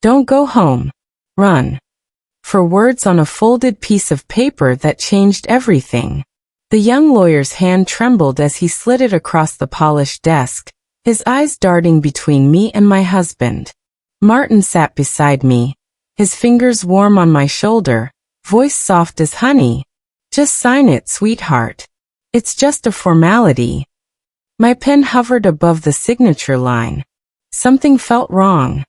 Don't go home. Run. For words on a folded piece of paper that changed everything. The young lawyer's hand trembled as he slid it across the polished desk, his eyes darting between me and my husband. Martin sat beside me, his fingers warm on my shoulder, voice soft as honey. Just sign it, sweetheart. It's just a formality. My pen hovered above the signature line. Something felt wrong.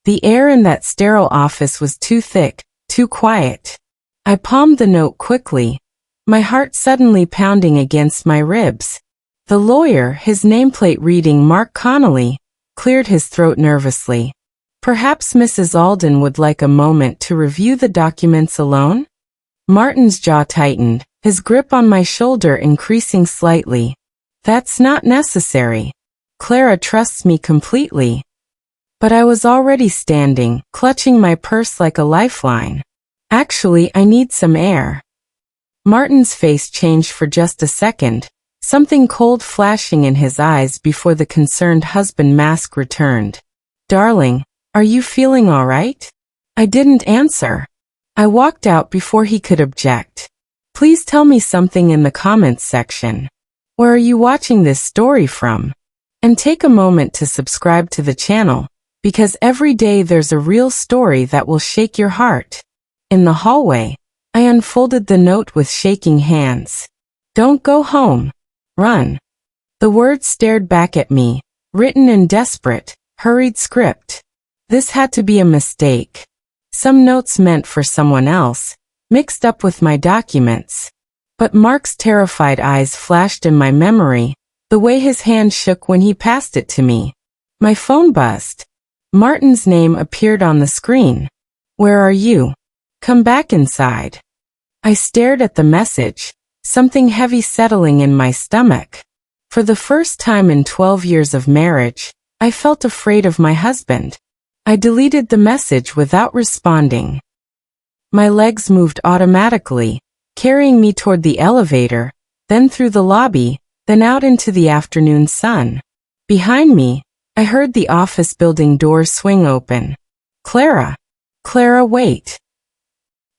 The air in that sterile office was too thick, too quiet. I palmed the note quickly, my heart suddenly pounding against my ribs. The lawyer, his nameplate reading Mark Connolly, cleared his throat nervously. Perhaps Mrs. Alden would like a moment to review the documents alone? Martin's jaw tightened, his grip on my shoulder increasing slightly. That's not necessary. Clara trusts me completely. But I was already standing, clutching my purse like a lifeline. Actually, I need some air. Martin's face changed for just a second, something cold flashing in his eyes before the concerned husband mask returned. Darling, are you feeling all right? I didn't answer. I walked out before he could object. Please tell me something in the comments section. Where are you watching this story from? And take a moment to subscribe to the channel, because every day there's a real story that will shake your heart. In the hallway, I unfolded the note with shaking hands. Don't go home. Run. The words stared back at me, written in desperate, hurried script. This had to be a mistake. Some notes meant for someone else, mixed up with my documents. But Mark's terrified eyes flashed in my memory, the way his hand shook when he passed it to me. My phone buzzed. Martin's name appeared on the screen. Where are you? Come back inside. I stared at the message, something heavy settling in my stomach. For the first time in 12 years of marriage, I felt afraid of my husband. I deleted the message without responding. My legs moved automatically, carrying me toward the elevator, then through the lobby, then out into the afternoon sun. Behind me, I heard the office building doors swing open. Clara! Clara, wait!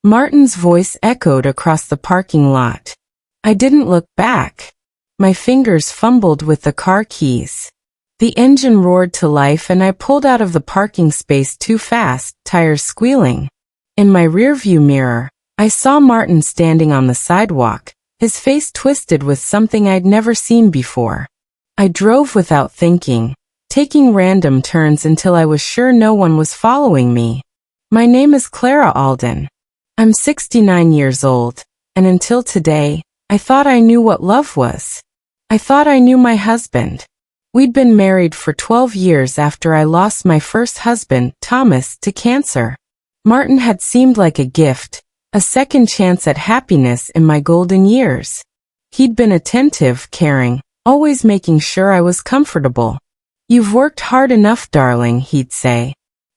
Martin's voice echoed across the parking lot. I didn't look back. My fingers fumbled with the car keys. The engine roared to life and I pulled out of the parking space too fast, tires squealing. In my rearview mirror, I saw Martin standing on the sidewalk, his face twisted with something I'd never seen before. I drove without thinking, taking random turns until I was sure no one was following me. My name is Clara Alden. I'm 69 years old, and until today, I thought I knew what love was. I thought I knew my husband. We'd been married for 12 years after I lost my first husband, Thomas, to cancer. Martin had seemed like a gift, a second chance at happiness in my golden years. He'd been attentive, caring, always making sure I was comfortable. You've worked hard enough, darling, he'd say.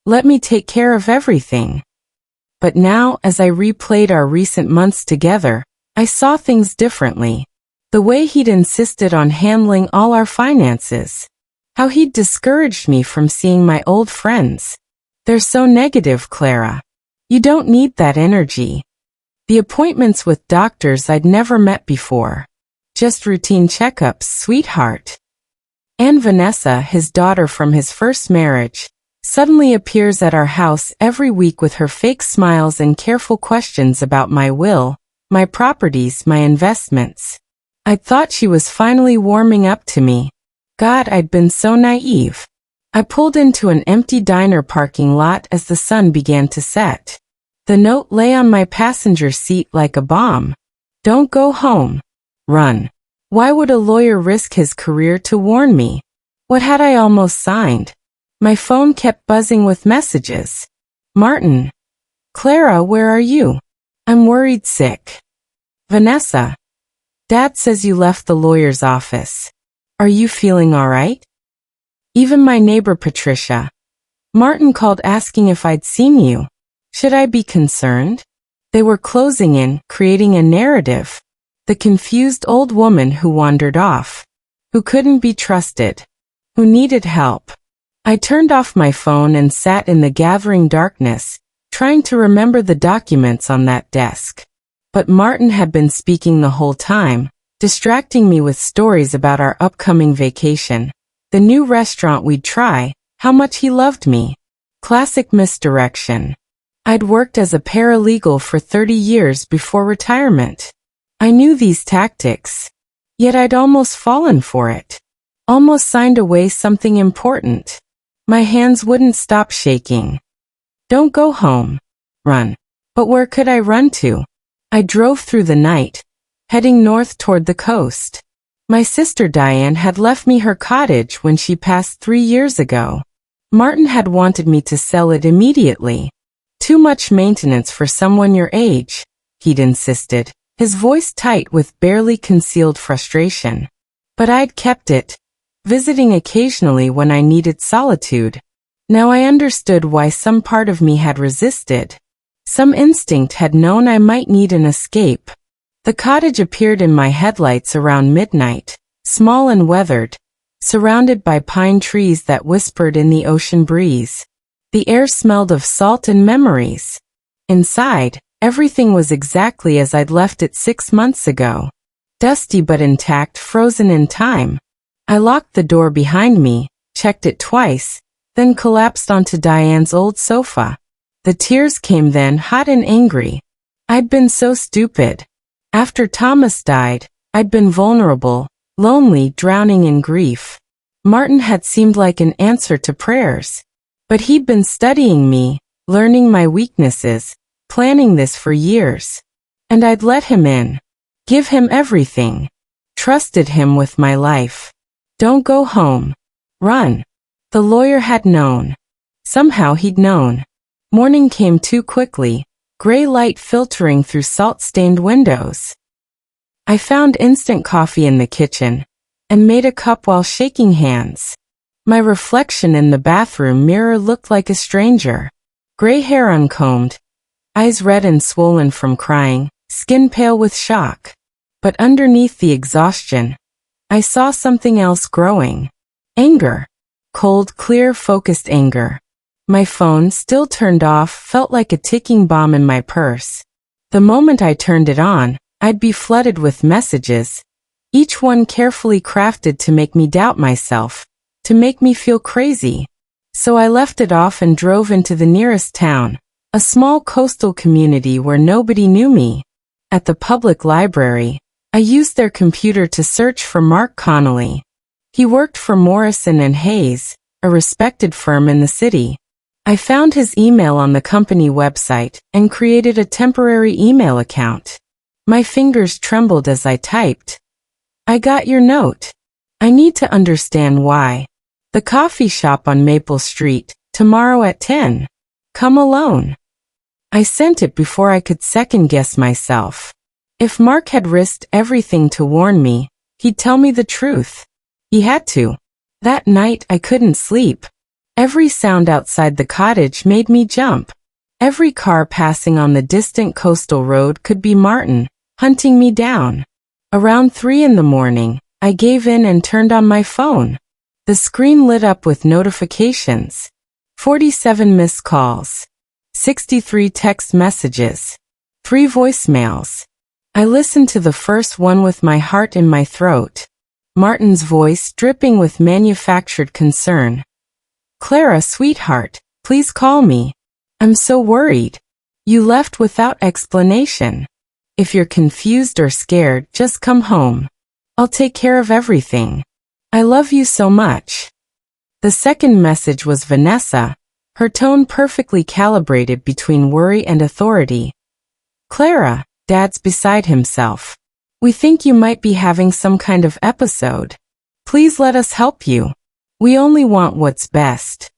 Let me take care of everything. But now, as I replayed our recent months together, I saw things differently. The way he'd insisted on handling all our finances. How he'd discouraged me from seeing my old friends. They're so negative, Clara. You don't need that energy. The appointments with doctors I'd never met before. Just routine checkups, sweetheart. And Vanessa, his daughter from his first marriage, suddenly appears at our house every week with her fake smiles and careful questions about my will, my properties, my investments. I thought she was finally warming up to me. God, I'd been so naive. I pulled into an empty diner parking lot as the sun began to set. The note lay on my passenger seat like a bomb. Don't go home. Run. Why would a lawyer risk his career to warn me? What had I almost signed? My phone kept buzzing with messages. Martin. Clara, where are you? I'm worried sick. Vanessa. Dad says you left the lawyer's office. Are you feeling all right? Even my neighbor Patricia. Martin called asking if I'd seen you. Should I be concerned? They were closing in, creating a narrative. The confused old woman who wandered off. Who couldn't be trusted. Who needed help. I turned off my phone and sat in the gathering darkness, trying to remember the documents on that desk. But Martin had been speaking the whole time, distracting me with stories about our upcoming vacation, the new restaurant we'd try, how much he loved me. Classic misdirection. I'd worked as a paralegal for 30 years before retirement. I knew these tactics. Yet I'd almost fallen for it. Almost signed away something important. My hands wouldn't stop shaking. Don't go home. Run. But where could I run to? I drove through the night, heading north toward the coast. My sister Diane had left me her cottage when she passed 3 years ago. Martin had wanted me to sell it immediately. Too much maintenance for someone your age, he'd insisted, his voice tight with barely concealed frustration. But I'd kept it, visiting occasionally when I needed solitude. Now I understood why some part of me had resisted. Some instinct had known I might need an escape. The cottage appeared in my headlights around midnight, small and weathered, surrounded by pine trees that whispered in the ocean breeze. The air smelled of salt and memories. Inside, everything was exactly as I'd left it 6 months ago. Dusty but intact, frozen in time. I locked the door behind me, checked it twice, then collapsed onto Diane's old sofa. The tears came then, hot and angry. I'd been so stupid. After Thomas died, I'd been vulnerable, lonely, drowning in grief. Martin had seemed like an answer to prayers. But he'd been studying me, learning my weaknesses, planning this for years. And I'd let him in. Give him everything. Trusted him with my life. Don't go home. Run. The lawyer had known. Somehow he'd known. Morning came too quickly, gray light filtering through salt-stained windows. I found instant coffee in the kitchen, and made a cup while shaking hands. My reflection in the bathroom mirror looked like a stranger. Gray hair uncombed, eyes red and swollen from crying, skin pale with shock. But underneath the exhaustion, I saw something else growing. Anger. Cold, clear, focused anger. My phone, still turned off, felt like a ticking bomb in my purse. The moment I turned it on, I'd be flooded with messages, each one carefully crafted to make me doubt myself, to make me feel crazy. So I left it off and drove into the nearest town, a small coastal community where nobody knew me. At the public library, I used their computer to search for Mark Connolly. He worked for Morrison & Hayes, a respected firm in the city. I found his email on the company website and created a temporary email account. My fingers trembled as I typed. I got your note. I need to understand why. The coffee shop on Maple Street, tomorrow at 10. Come alone. I sent it before I could second-guess myself. If Mark had risked everything to warn me, he'd tell me the truth. He had to. That night I couldn't sleep. Every sound outside the cottage made me jump. Every car passing on the distant coastal road could be Martin, hunting me down. Around 3 in the morning, I gave in and turned on my phone. The screen lit up with notifications. 47 missed calls. 63 text messages. 3 voicemails. I listened to the first one with my heart in my throat. Martin's voice dripping with manufactured concern. Clara, sweetheart, please call me. I'm so worried. You left without explanation. If you're confused or scared, just come home. I'll take care of everything. I love you so much. The second message was Vanessa, her tone perfectly calibrated between worry and authority. Clara, Dad's beside himself. We think you might be having some kind of episode. Please let us help you. We only want what's best.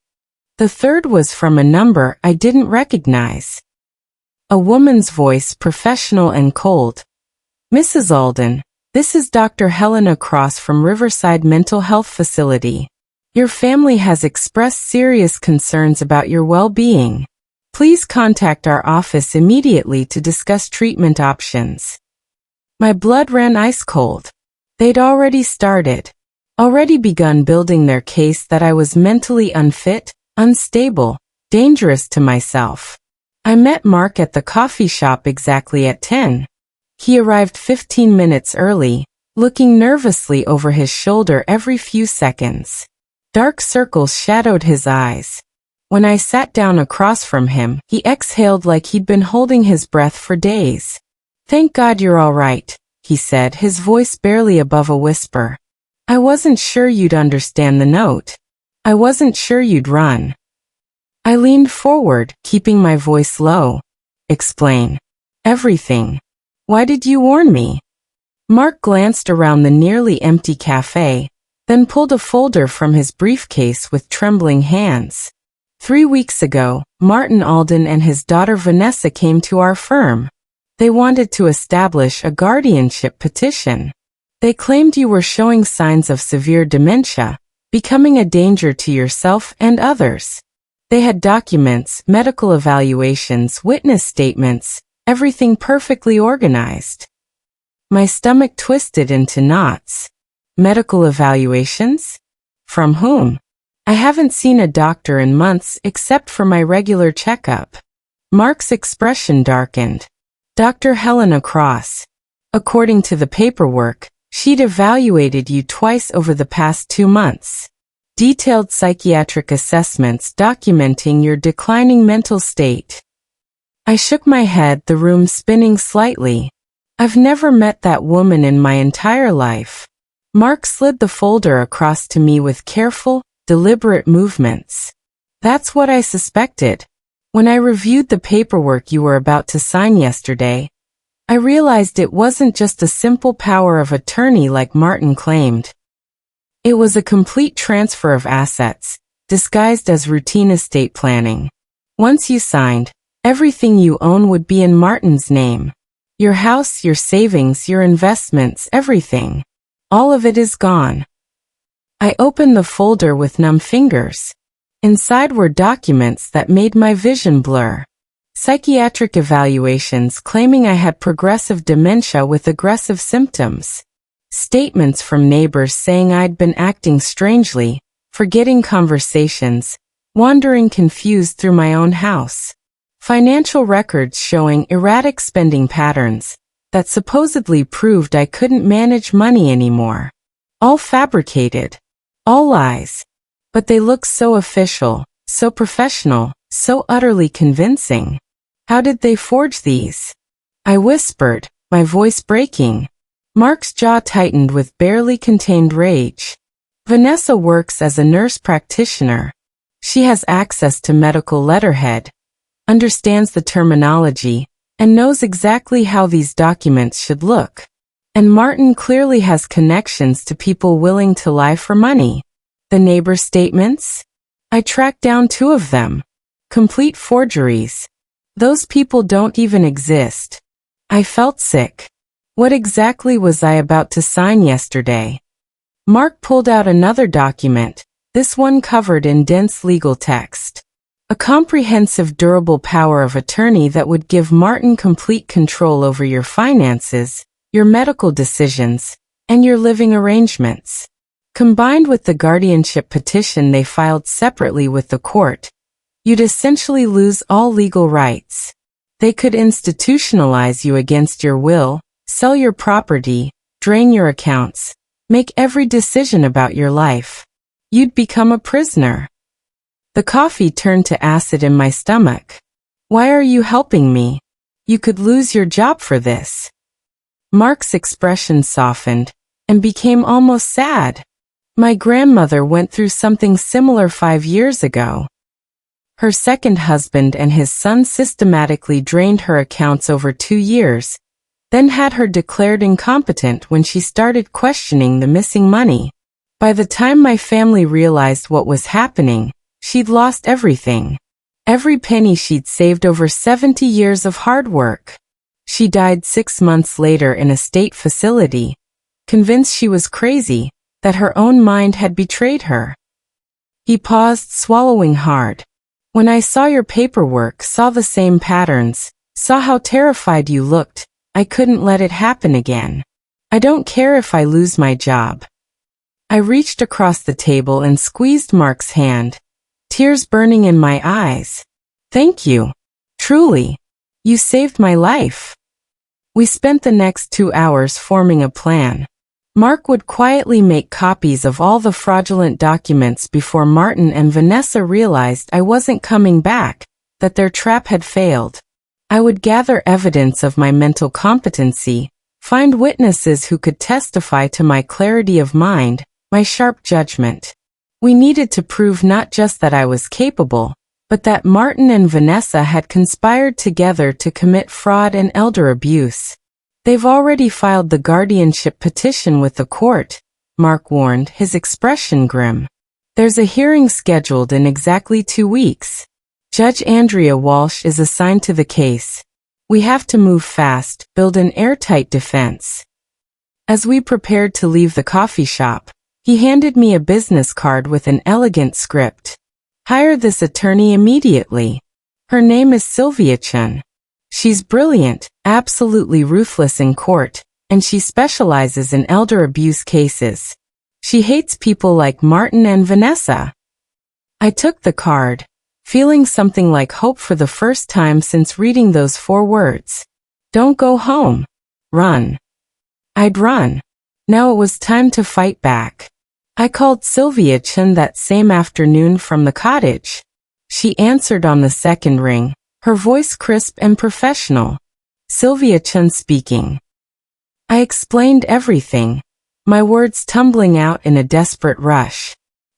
The third was from a number I didn't recognize. A woman's voice, professional and cold. Mrs. Alden, this is Dr. Helena Cross from Riverside Mental Health Facility. Your family has expressed serious concerns about your well-being. Please contact our office immediately to discuss treatment options. My blood ran ice cold. They'd already started. already begun building their case that I was mentally unfit, unstable, dangerous to myself. I met Mark at the coffee shop exactly at 10. He arrived 15 minutes early, looking nervously over his shoulder every few seconds. Dark circles shadowed his eyes. When I sat down across from him, he exhaled like he'd been holding his breath for days. "Thank God you're all right," he said, his voice barely above a whisper. "I wasn't sure you'd understand the note. I wasn't sure you'd run." I leaned forward, keeping my voice low. "Explain. Everything. Why did you warn me?" Mark glanced around the nearly empty cafe, then pulled a folder from his briefcase with trembling hands. 3 weeks ago, Martin Alden and his daughter Vanessa came to our firm. They wanted to establish a guardianship petition. They claimed you were showing signs of severe dementia, becoming a danger to yourself and others. They had documents, medical evaluations, witness statements, everything perfectly organized. My stomach twisted into knots. Medical evaluations? From whom? I haven't seen a doctor in months except for my regular checkup. Mark's expression darkened. Dr. Helena Cross. According to the paperwork, she'd evaluated you twice over the past 2 months. Detailed psychiatric assessments documenting your declining mental state. I shook my head, the room spinning slightly. I've never met that woman in my entire life. Mark slid the folder across to me with careful, deliberate movements. That's what I suspected. When I reviewed the paperwork you were about to sign yesterday, I realized it wasn't just a simple power of attorney like Martin claimed. It was a complete transfer of assets, disguised as routine estate planning. Once you signed, everything you own would be in Martin's name. Your house, your savings, your investments, everything. All of it is gone. I opened the folder with numb fingers. Inside were documents that made my vision blur. Psychiatric evaluations claiming I had progressive dementia with aggressive symptoms. Statements from neighbors saying I'd been acting strangely, forgetting conversations, wandering confused through my own house. Financial records showing erratic spending patterns that supposedly proved I couldn't manage money anymore. All fabricated. All lies. But they looked so official, so professional, so utterly convincing. How did they forge these? I whispered, my voice breaking. Mark's jaw tightened with barely contained rage. Vanessa works as a nurse practitioner. She has access to medical letterhead, understands the terminology, and knows exactly how these documents should look. And Martin clearly has connections to people willing to lie for money. The neighbor statements? I tracked down 2 of them. Complete forgeries. Those people don't even exist. I felt sick. What exactly was I about to sign yesterday? Mark pulled out another document, this one covered in dense legal text. A comprehensive, durable power of attorney that would give Martin complete control over your finances, your medical decisions, and your living arrangements. Combined with the guardianship petition they filed separately with the court, you'd essentially lose all legal rights. They could institutionalize you against your will, sell your property, drain your accounts, make every decision about your life. You'd become a prisoner. The coffee turned to acid in my stomach. Why are you helping me? You could lose your job for this. Mark's expression softened and became almost sad. My grandmother went through something similar 5 years ago. Her second husband and his son systematically drained her accounts over 2 years, then had her declared incompetent when she started questioning the missing money. By the time my family realized what was happening, she'd lost everything. Every penny she'd saved over 70 years of hard work. She died 6 months later in a state facility, convinced she was crazy, that her own mind had betrayed her. He paused, swallowing hard. When I saw your paperwork, saw the same patterns, saw how terrified you looked, I couldn't let it happen again. I don't care if I lose my job. I reached across the table and squeezed Mark's hand, tears burning in my eyes. Thank you. Truly. You saved my life. We spent the next 2 hours forming a plan. Mark would quietly make copies of all the fraudulent documents before Martin and Vanessa realized I wasn't coming back, that their trap had failed. I would gather evidence of my mental competency, find witnesses who could testify to my clarity of mind, my sharp judgment. We needed to prove not just that I was capable, but that Martin and Vanessa had conspired together to commit fraud and elder abuse. They've already filed the guardianship petition with the court, Mark warned, his expression grim. There's a hearing scheduled in exactly 2 weeks. Judge Andrea Walsh is assigned to the case. We have to move fast, build an airtight defense. As we prepared to leave the coffee shop, he handed me a business card with an elegant script. Hire this attorney immediately. Her name is Sylvia Chun. She's brilliant, absolutely ruthless in court, and she specializes in elder abuse cases. She hates people like Martin and Vanessa. I took the card, feeling something like hope for the first time since reading those 4 words. Don't go home. Run. I'd run. Now it was time to fight back. I called Sylvia Chun that same afternoon from the cottage. She answered on the second ring, her voice crisp and professional. Sylvia Chun speaking. I explained everything, my words tumbling out in a desperate rush.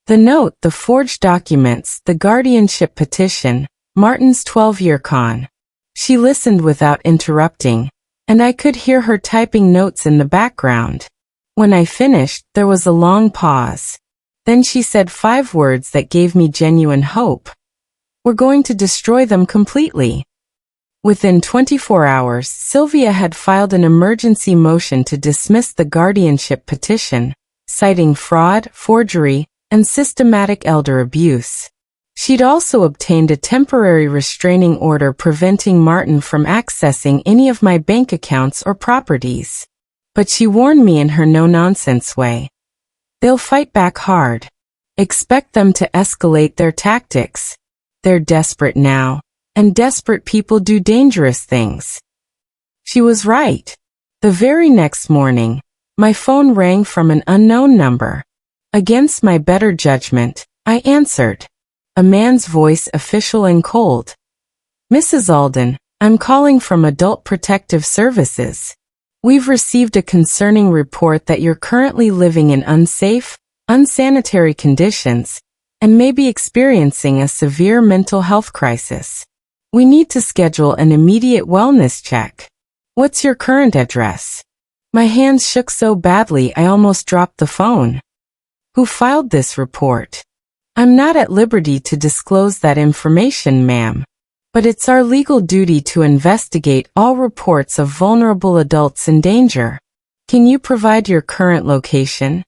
The note, the forged documents, the guardianship petition, Martin's 12-year con. She listened without interrupting, and I could hear her typing notes in the background. When I finished, there was a long pause. Then she said 5 words that gave me genuine hope. We're going to destroy them completely. Within 24 hours, Sylvia had filed an emergency motion to dismiss the guardianship petition, citing fraud, forgery, and systematic elder abuse. She'd also obtained a temporary restraining order preventing Martin from accessing any of my bank accounts or properties. But she warned me in her no-nonsense way. They'll fight back hard. Expect them to escalate their tactics. They're desperate now, and desperate people do dangerous things. She was right. The very next morning, my phone rang from an unknown number. Against my better judgment, I answered. A man's voice, official and cold. Mrs. Alden, I'm calling from Adult Protective Services. We've received a concerning report that you're currently living in unsafe, unsanitary conditions, and may be experiencing a severe mental health crisis. We need to schedule an immediate wellness check. What's your current address? My hands shook so badly I almost dropped the phone. Who filed this report? I'm not at liberty to disclose that information, ma'am. But it's our legal duty to investigate all reports of vulnerable adults in danger. Can you provide your current location?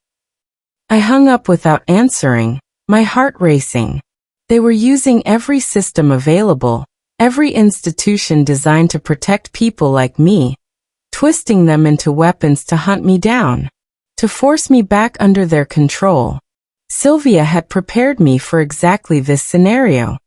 I hung up without answering, my heart racing. They were using every system available, every institution designed to protect people like me, twisting them into weapons to hunt me down, to force me back under their control. Sylvia had prepared me for exactly this scenario.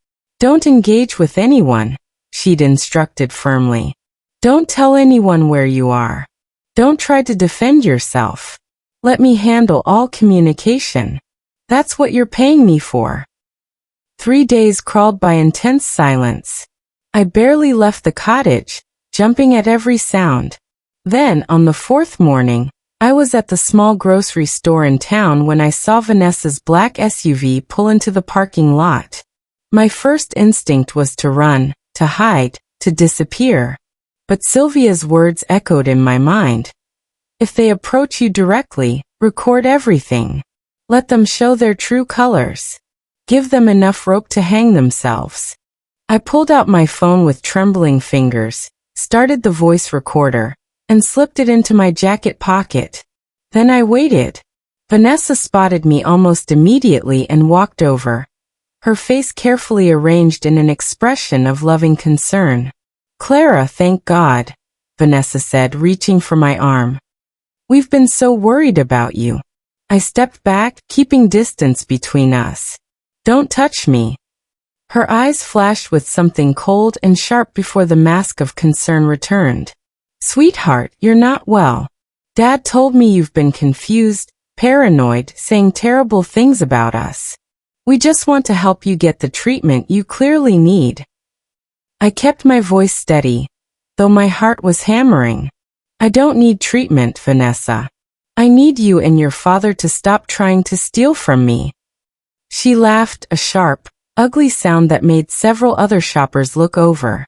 Don't engage with anyone, she'd instructed firmly. Don't tell anyone where you are. Don't try to defend yourself. Let me handle all communication. That's what you're paying me for. 3 days crawled by intense silence. I barely left the cottage, jumping at every sound. Then, on the 4th morning, I was at the small grocery store in town when I saw Vanessa's black SUV pull into the parking lot. My first instinct was to run, to hide, to disappear. But Sylvia's words echoed in my mind. If they approach you directly, record everything. Let them show their true colors. Give them enough rope to hang themselves. I pulled out my phone with trembling fingers, started the voice recorder, and slipped it into my jacket pocket. Then I waited. Vanessa spotted me almost immediately and walked over, her face carefully arranged in an expression of loving concern. Clara, thank God, Vanessa said, reaching for my arm. We've been so worried about you. I stepped back, keeping distance between us. Don't touch me. Her eyes flashed with something cold and sharp before the mask of concern returned. Sweetheart, you're not well. Dad told me you've been confused, paranoid, saying terrible things about us. We just want to help you get the treatment you clearly need. I kept my voice steady, though my heart was hammering. I don't need treatment, Vanessa. I need you and your father to stop trying to steal from me. She laughed, a sharp, ugly sound that made several other shoppers look over.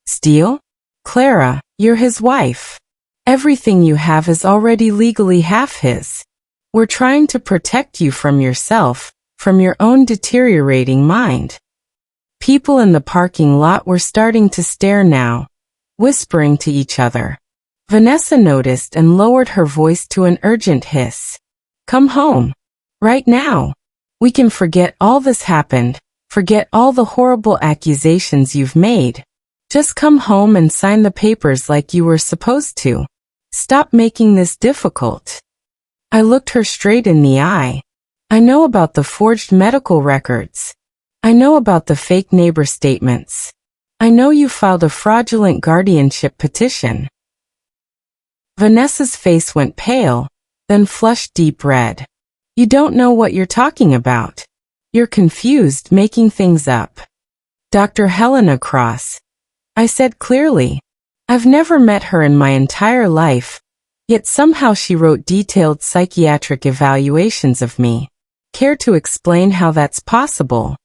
Steal? Clara, you're his wife. Everything you have is already legally half his. We're trying to protect you from yourself, from your own deteriorating mind. People in the parking lot were starting to stare now, whispering to each other. Vanessa noticed and lowered her voice to an urgent hiss. Come home. Right now. We can forget all this happened, forget all the horrible accusations you've made. Just come home and sign the papers like you were supposed to. Stop making this difficult. I looked her straight in the eye. I know about the forged medical records. I know about the fake neighbor statements. I know you filed a fraudulent guardianship petition. Vanessa's face went pale, then flushed deep red. You don't know what you're talking about. You're confused, making things up. Dr. Helena Cross. I said clearly. I've never met her in my entire life, yet somehow she wrote detailed psychiatric evaluations of me. Care to explain how that's possible?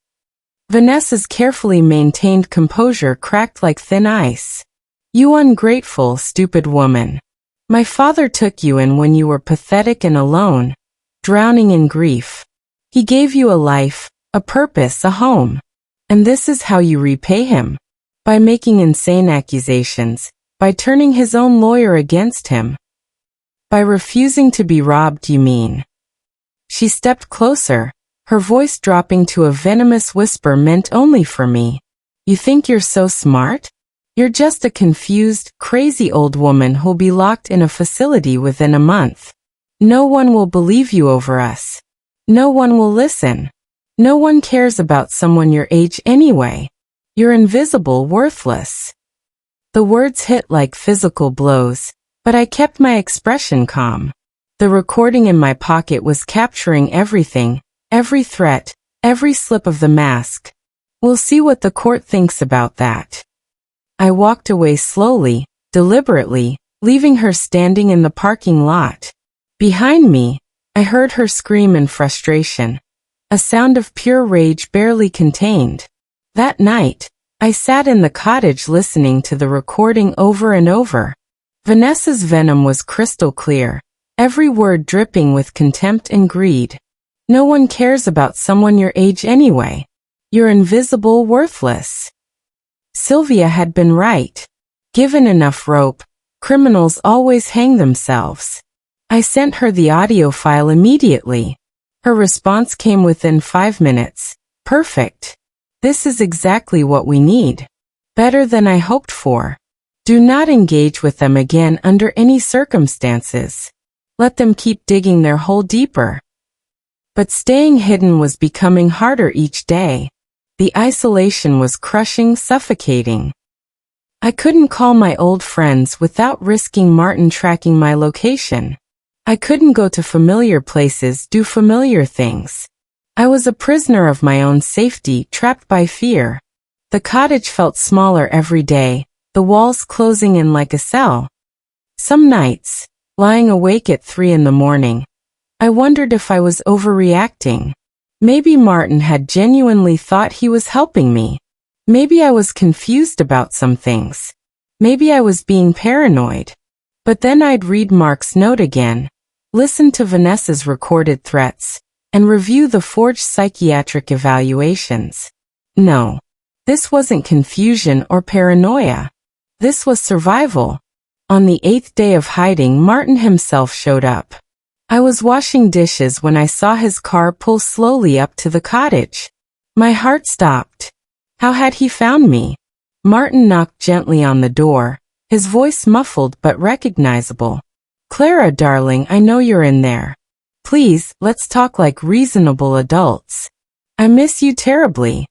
Vanessa's carefully maintained composure cracked like thin ice. You ungrateful, stupid woman. My father took you in when you were pathetic and alone, drowning in grief. He gave you a life, a purpose, a home. And this is how you repay him. By making insane accusations, by turning his own lawyer against him. By refusing to be robbed, you mean. She stepped closer, her voice dropping to a venomous whisper meant only for me. You think you're so smart? You're just a confused, crazy old woman who'll be locked in a facility within a month. No one will believe you over us. No one will listen. No one cares about someone your age anyway. You're invisible, worthless. The words hit like physical blows, but I kept my expression calm. The recording in my pocket was capturing everything, every threat, every slip of the mask. We'll see what the court thinks about that. I walked away slowly, deliberately, leaving her standing in the parking lot. Behind me, I heard her scream in frustration, a sound of pure rage barely contained. That night, I sat in the cottage listening to the recording over and over. Vanessa's venom was crystal clear, every word dripping with contempt and greed. No one cares about someone your age anyway. You're invisible, worthless. Sylvia had been right. Given enough rope, criminals always hang themselves. I sent her the audio file immediately. Her response came within 5 minutes. Perfect. This is exactly what we need. Better than I hoped for. Do not engage with them again under any circumstances. Let them keep digging their hole deeper. But staying hidden was becoming harder each day. The isolation was crushing, suffocating. I couldn't call my old friends without risking Martin tracking my location. I couldn't go to familiar places, do familiar things. I was a prisoner of my own safety, trapped by fear. The cottage felt smaller every day, the walls closing in like a cell. Some nights, lying awake at 3 in the morning, I wondered if I was overreacting. Maybe Martin had genuinely thought he was helping me. Maybe I was confused about some things. Maybe I was being paranoid. But then I'd read Mark's note again, listen to Vanessa's recorded threats, and review the forged psychiatric evaluations. No, this wasn't confusion or paranoia. This was survival. On the 8th day of hiding, Martin himself showed up. I was washing dishes when I saw his car pull slowly up to the cottage. My heart stopped. How had he found me? Martin knocked gently on the door, his voice muffled but recognizable. Clara, darling, I know you're in there. Please, let's talk like reasonable adults. I miss you terribly.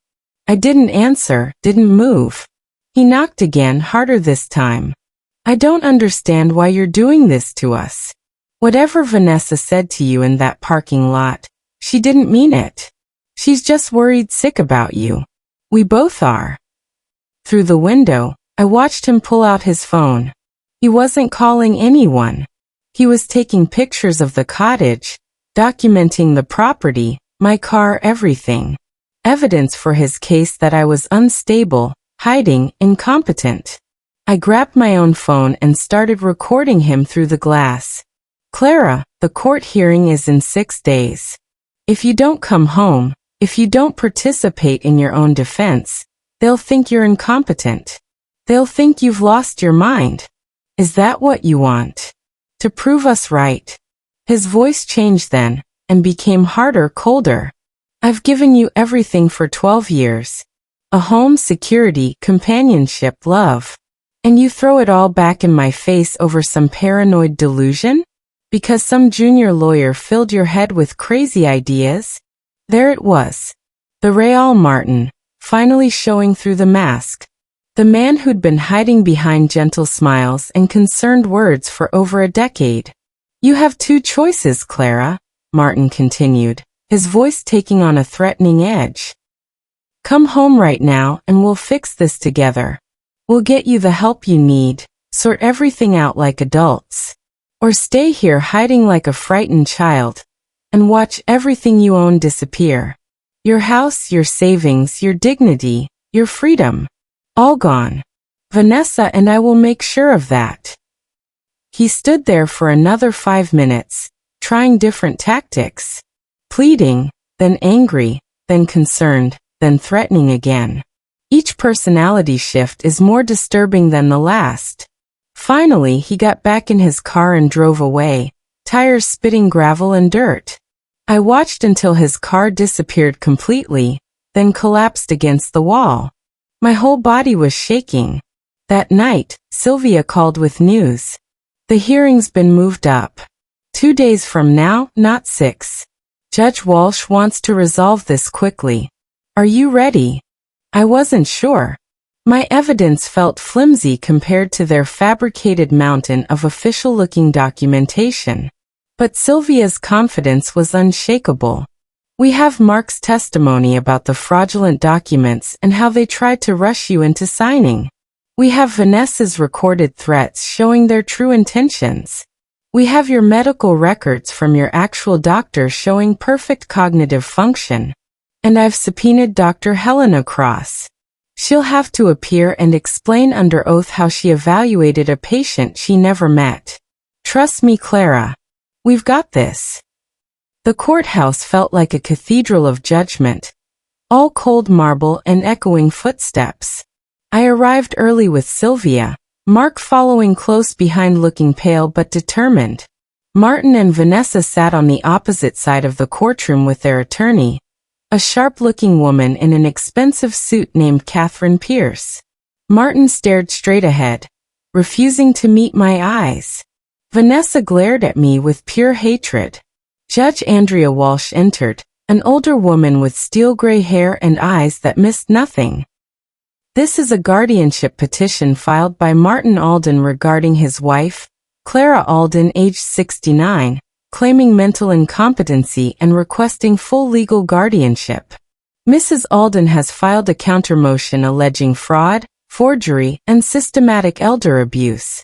I didn't answer, didn't move. He knocked again, harder this time. I don't understand why you're doing this to us. Whatever Vanessa said to you in that parking lot, she didn't mean it. She's just worried sick about you. We both are. Through the window, I watched him pull out his phone. He wasn't calling anyone. He was taking pictures of the cottage, documenting the property, my car, everything. Evidence for his case that I was unstable, hiding, incompetent. I grabbed my own phone and started recording him through the glass. Clara, the court hearing is in 6 days. If you don't come home, if you don't participate in your own defense, they'll think you're incompetent. They'll think you've lost your mind. Is that what you want? To prove us right? His voice changed then, and became harder, colder. I've given you everything for 12 years. A home, security, companionship, love. And you throw it all back in my face over some paranoid delusion? Because some junior lawyer filled your head with crazy ideas? There it was. The real Martin, finally showing through the mask. The man who'd been hiding behind gentle smiles and concerned words for over a decade. You have two choices, Clara, Martin continued, his voice taking on a threatening edge. Come home right now and we'll fix this together. We'll get you the help you need, sort everything out like adults. Or stay here hiding like a frightened child and watch everything you own disappear. Your house, your savings, your dignity, your freedom. All gone. Vanessa and I will make sure of that. He stood there for another 5 minutes, trying different tactics. Pleading, then angry, then concerned, then threatening again. Each personality shift is more disturbing than the last. Finally, he got back in his car and drove away, tires spitting gravel and dirt. I watched until his car disappeared completely, then collapsed against the wall. My whole body was shaking. That night, Sylvia called with news. The hearing's been moved up. 2 days from now, not 6. Judge Walsh wants to resolve this quickly. Are you ready? I wasn't sure. My evidence felt flimsy compared to their fabricated mountain of official-looking documentation. But Sylvia's confidence was unshakable. We have Mark's testimony about the fraudulent documents and how they tried to rush you into signing. We have Vanessa's recorded threats showing their true intentions. We have your medical records from your actual doctor showing perfect cognitive function. And I've subpoenaed Dr. Helena Cross. She'll have to appear and explain under oath how she evaluated a patient she never met. Trust me, Clara. We've got this. The courthouse felt like a cathedral of judgment. All cold marble and echoing footsteps. I arrived early with Sylvia, Mark following close behind looking pale but determined. Martin and Vanessa sat on the opposite side of the courtroom with their attorney, a sharp-looking woman in an expensive suit named Catherine Pierce. Martin stared straight ahead, refusing to meet my eyes. Vanessa glared at me with pure hatred. Judge Andrea Walsh entered, an older woman with steel-gray hair and eyes that missed nothing. This is a guardianship petition filed by Martin Alden regarding his wife, Clara Alden, aged 69, claiming mental incompetency and requesting full legal guardianship. Mrs. Alden has filed a countermotion alleging fraud, forgery, and systematic elder abuse.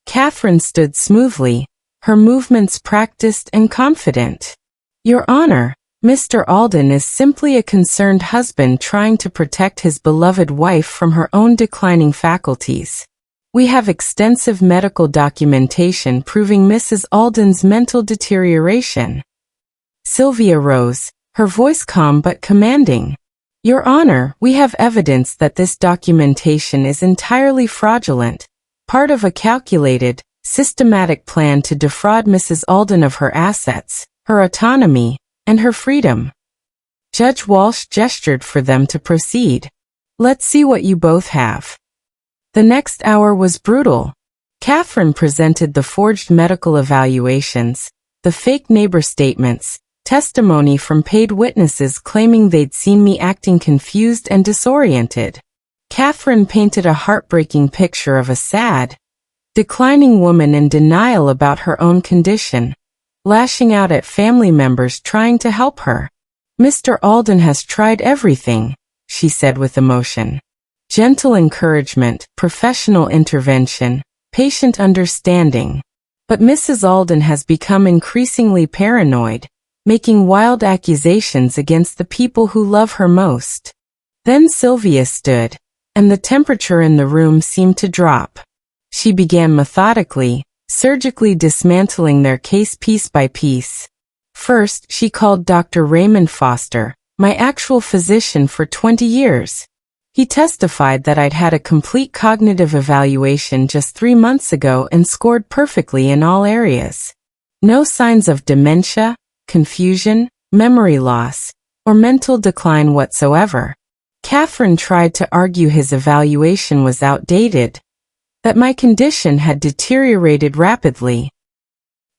Catherine stood smoothly, her movements practiced and confident. Your Honor, Mr. Alden is simply a concerned husband trying to protect his beloved wife from her own declining faculties. We have extensive medical documentation proving Mrs. Alden's mental deterioration. Sylvia rose, her voice calm but commanding. Your Honor, we have evidence that this documentation is entirely fraudulent, part of a calculated, systematic plan to defraud Mrs. Alden of her assets, her autonomy, and her freedom. Judge Walsh gestured for them to proceed. Let's see what you both have. The next hour was brutal. Catherine presented the forged medical evaluations, the fake neighbor statements, testimony from paid witnesses claiming they'd seen me acting confused and disoriented. Catherine painted a heartbreaking picture of a sad, declining woman in denial about her own condition, lashing out at family members trying to help her. "Mr. Alden has tried everything," she said with emotion. Gentle encouragement, professional intervention, patient understanding. But Mrs. Alden has become increasingly paranoid, making wild accusations against the people who love her most. Then Sylvia stood, and the temperature in the room seemed to drop. She began methodically, surgically dismantling their case piece by piece. First, she called Dr. Raymond Foster, my actual physician for 20 years. He testified that I'd had a complete cognitive evaluation just 3 months ago and scored perfectly in all areas. No signs of dementia, confusion, memory loss, or mental decline whatsoever. Catherine tried to argue his evaluation was outdated, that my condition had deteriorated rapidly.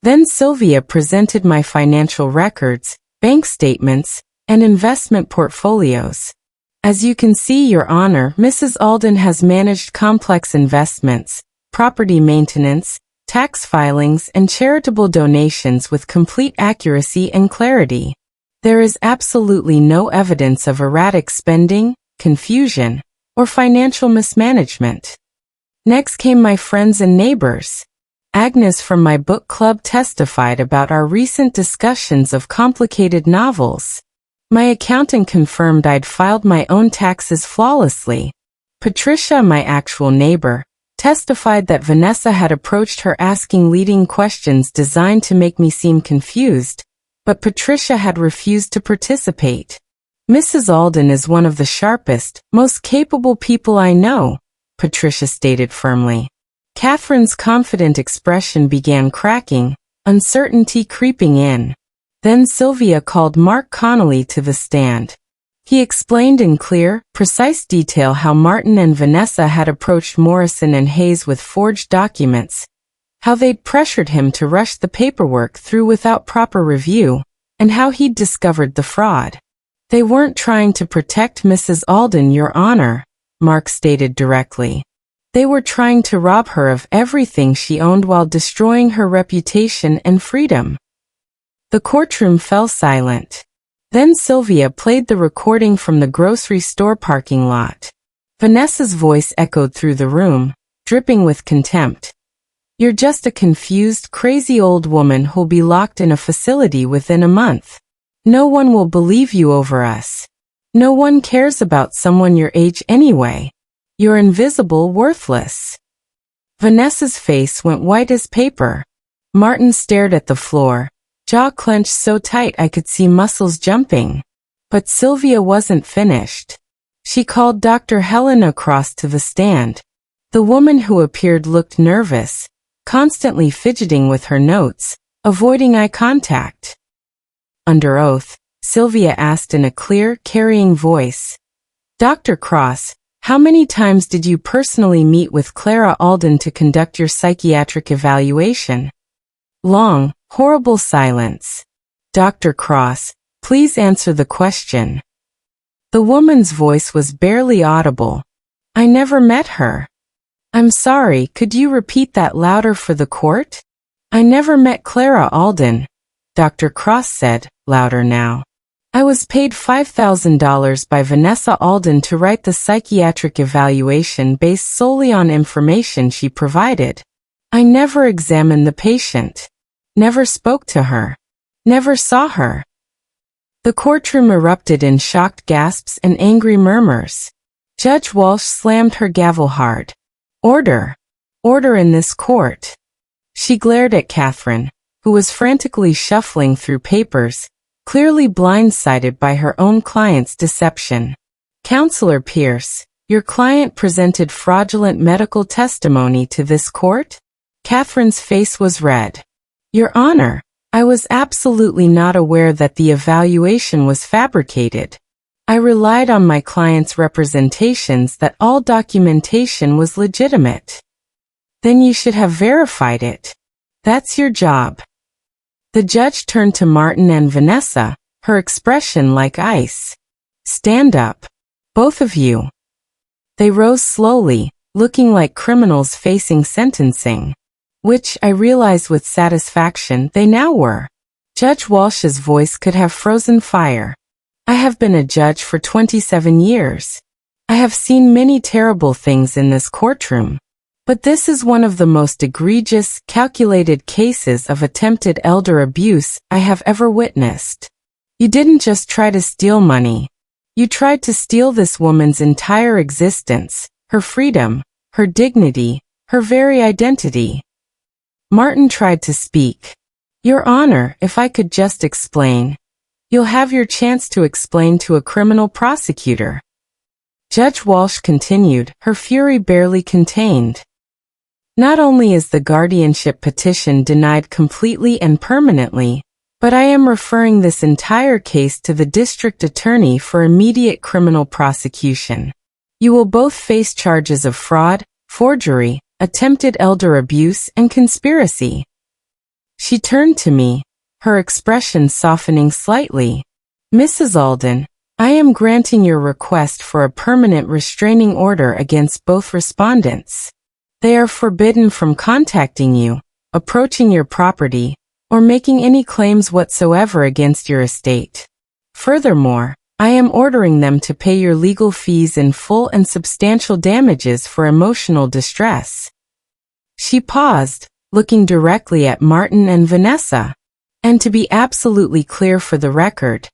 Then Sylvia presented my financial records, bank statements, and investment portfolios. "As you can see, Your Honor, Mrs. Alden has managed complex investments, property maintenance, tax filings, and charitable donations with complete accuracy and clarity. There is absolutely no evidence of erratic spending, confusion, or financial mismanagement." Next came my friends and neighbors. Agnes from my book club testified about our recent discussions of complicated novels. My accountant confirmed I'd filed my own taxes flawlessly. Patricia, my actual neighbor, testified that Vanessa had approached her asking leading questions designed to make me seem confused, but Patricia had refused to participate. "Mrs. Alden is one of the sharpest, most capable people I know," Patricia stated firmly. Catherine's confident expression began cracking, uncertainty creeping in. Then Sylvia called Mark Connolly to the stand. He explained in clear, precise detail how Martin and Vanessa had approached Morrison and Hayes with forged documents, how they'd pressured him to rush the paperwork through without proper review, and how he'd discovered the fraud. "They weren't trying to protect Mrs. Alden, Your Honor," Mark stated directly. "They were trying to rob her of everything she owned while destroying her reputation and freedom." The courtroom fell silent. Then Sylvia played the recording from the grocery store parking lot. Vanessa's voice echoed through the room, dripping with contempt. "You're just a confused, crazy old woman who'll be locked in a facility within a month. No one will believe you over us. No one cares about someone your age anyway. You're invisible, worthless." Vanessa's face went white as paper. Martin stared at the floor, jaw clenched so tight I could see muscles jumping. But Sylvia wasn't finished. She called Dr. Helena Cross to the stand. The woman who appeared looked nervous, constantly fidgeting with her notes, avoiding eye contact. Under oath, Sylvia asked in a clear, carrying voice, "Dr. Cross, how many times did you personally meet with Clara Alden to conduct your psychiatric evaluation?" Long, horrible silence. "Dr. Cross, please answer the question." The woman's voice was barely audible. "I never met her." "I'm sorry, could you repeat that louder for the court?" "I never met Clara Alden," Dr. Cross said, louder now. "I was paid $5,000 by Vanessa Alden to write the psychiatric evaluation based solely on information she provided. I never examined the patient. Never spoke to her. Never saw her." The courtroom erupted in shocked gasps and angry murmurs. Judge Walsh slammed her gavel hard. "Order! Order in this court!" She glared at Catherine, who was frantically shuffling through papers, clearly blindsided by her own client's deception. "Counselor Pierce, your client presented fraudulent medical testimony to this court?" Catherine's face was red. "Your Honor, I was absolutely not aware that the evaluation was fabricated. I relied on my client's representations that all documentation was legitimate." "Then you should have verified it. That's your job." The judge turned to Martin and Vanessa, her expression like ice. "Stand up. Both of you." They rose slowly, looking like criminals facing sentencing. Which, I realized with satisfaction, they now were. Judge Walsh's voice could have frozen fire. "I have been a judge for 27 years. I have seen many terrible things in this courtroom. But this is one of the most egregious, calculated cases of attempted elder abuse I have ever witnessed. You didn't just try to steal money. You tried to steal this woman's entire existence, her freedom, her dignity, her very identity." Martin tried to speak. "Your Honor, if I could just explain." "You'll have your chance to explain to a criminal prosecutor." Judge Walsh continued, her fury barely contained. "Not only is the guardianship petition denied completely and permanently, but I am referring this entire case to the district attorney for immediate criminal prosecution. You will both face charges of fraud, forgery, attempted elder abuse, and conspiracy." She turned to me, her expression softening slightly. "Mrs. Alden, I am granting your request for a permanent restraining order against both respondents. They are forbidden from contacting you, approaching your property, or making any claims whatsoever against your estate. Furthermore, I am ordering them to pay your legal fees in full and substantial damages for emotional distress." She paused, looking directly at Martin and Vanessa. "And to be absolutely clear for the record,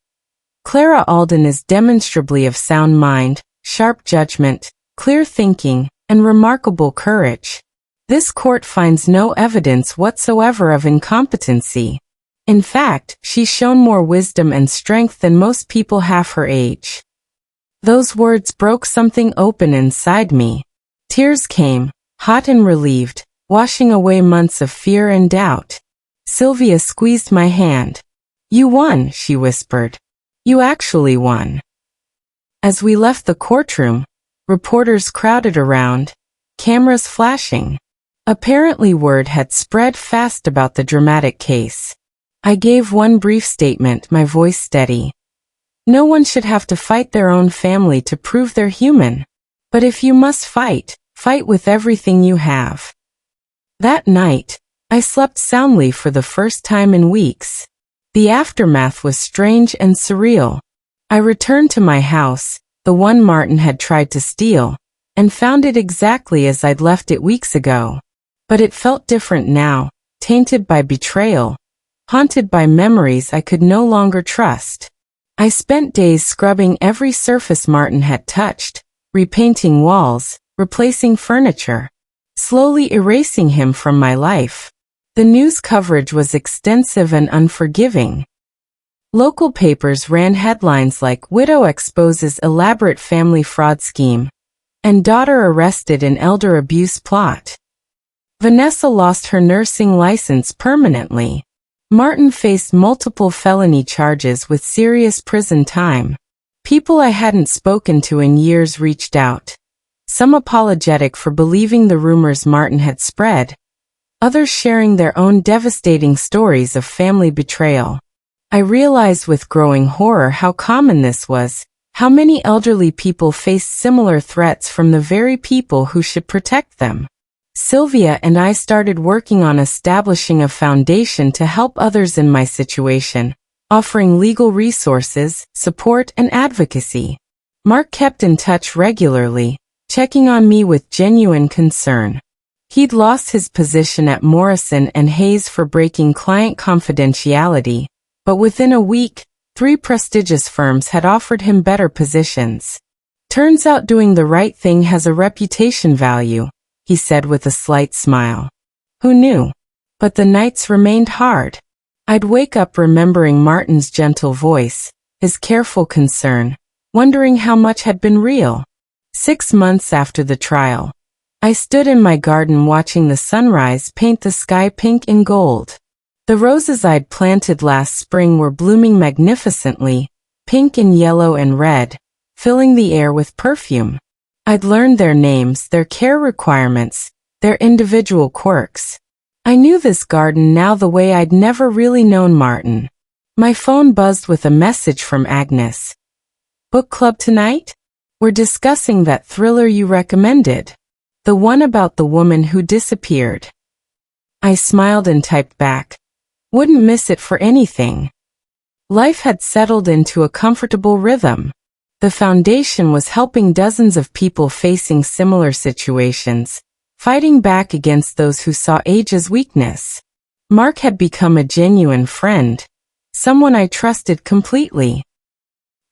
Clara Alden is demonstrably of sound mind, sharp judgment, clear thinking, and remarkable courage. This court finds no evidence whatsoever of incompetency. In fact, she's shown more wisdom and strength than most people half her age." Those words broke something open inside me. Tears came, hot and relieved, washing away months of fear and doubt. Sylvia squeezed my hand. "You won," she whispered. "You actually won." As we left the courtroom, reporters crowded around, cameras flashing. Apparently word had spread fast about the dramatic case. I gave one brief statement, my voice steady. "No one should have to fight their own family to prove they're human. But if you must fight, fight with everything you have." That night, I slept soundly for the first time in weeks. The aftermath was strange and surreal. I returned to my house, the one Martin had tried to steal, and found it exactly as I'd left it weeks ago. But it felt different now, tainted by betrayal, haunted by memories I could no longer trust. I spent days scrubbing every surface Martin had touched, repainting walls, replacing furniture, slowly erasing him from my life. The news coverage was extensive and unforgiving. Local papers ran headlines like "Widow exposes elaborate family fraud scheme" and "Daughter arrested in elder abuse plot." Vanessa lost her nursing license permanently. Martin faced multiple felony charges with serious prison time. People I hadn't spoken to in years reached out. Some apologetic for believing the rumors Martin had spread. Others sharing their own devastating stories of family betrayal. I realized with growing horror how common this was, how many elderly people faced similar threats from the very people who should protect them. Sylvia and I started working on establishing a foundation to help others in my situation, offering legal resources, support, and advocacy. Mark kept in touch regularly, checking on me with genuine concern. He'd lost his position at Morrison and Hayes for breaking client confidentiality, but within a week, 3 prestigious firms had offered him better positions. "Turns out doing the right thing has a reputation value," he said with a slight smile. Who knew? But the nights remained hard. I'd wake up remembering Martin's gentle voice, his careful concern, wondering how much had been real. 6 months after the trial, I stood in my garden watching the sunrise paint the sky pink and gold. The roses I'd planted last spring were blooming magnificently, pink and yellow and red, filling the air with perfume. I'd learned their names, their care requirements, their individual quirks. I knew this garden now the way I'd never really known Martin. My phone buzzed with a message from Agnes. Book club tonight? We're discussing that thriller you recommended. The one about the woman who disappeared. I smiled and typed back. Wouldn't miss it for anything. Life had settled into a comfortable rhythm. The foundation was helping dozens of people facing similar situations, fighting back against those who saw age as weakness. Mark had become a genuine friend, someone I trusted completely.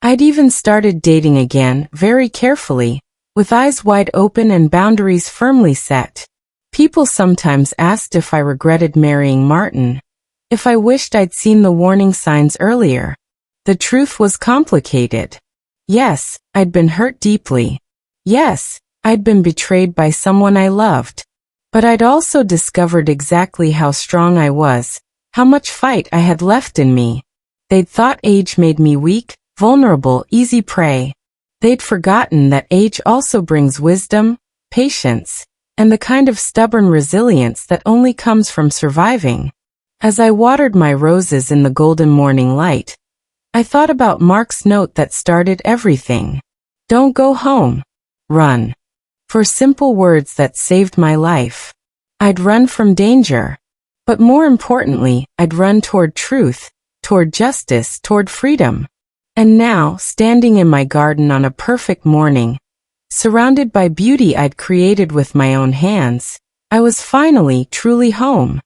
I'd even started dating again, very carefully, with eyes wide open and boundaries firmly set. People sometimes asked if I regretted marrying Martin, if I wished I'd seen the warning signs earlier. The truth was complicated. Yes, I'd been hurt deeply. Yes, I'd been betrayed by someone I loved. But I'd also discovered exactly how strong I was, how much fight I had left in me. They'd thought age made me weak, vulnerable, easy prey. They'd forgotten that age also brings wisdom, patience, and the kind of stubborn resilience that only comes from surviving. As I watered my roses in the golden morning light, I thought about Mark's note that started everything. Don't go home. Run. For simple words that saved my life. I'd run from danger. But more importantly, I'd run toward truth, toward justice, toward freedom. And now, standing in my garden on a perfect morning, surrounded by beauty I'd created with my own hands, I was finally truly home.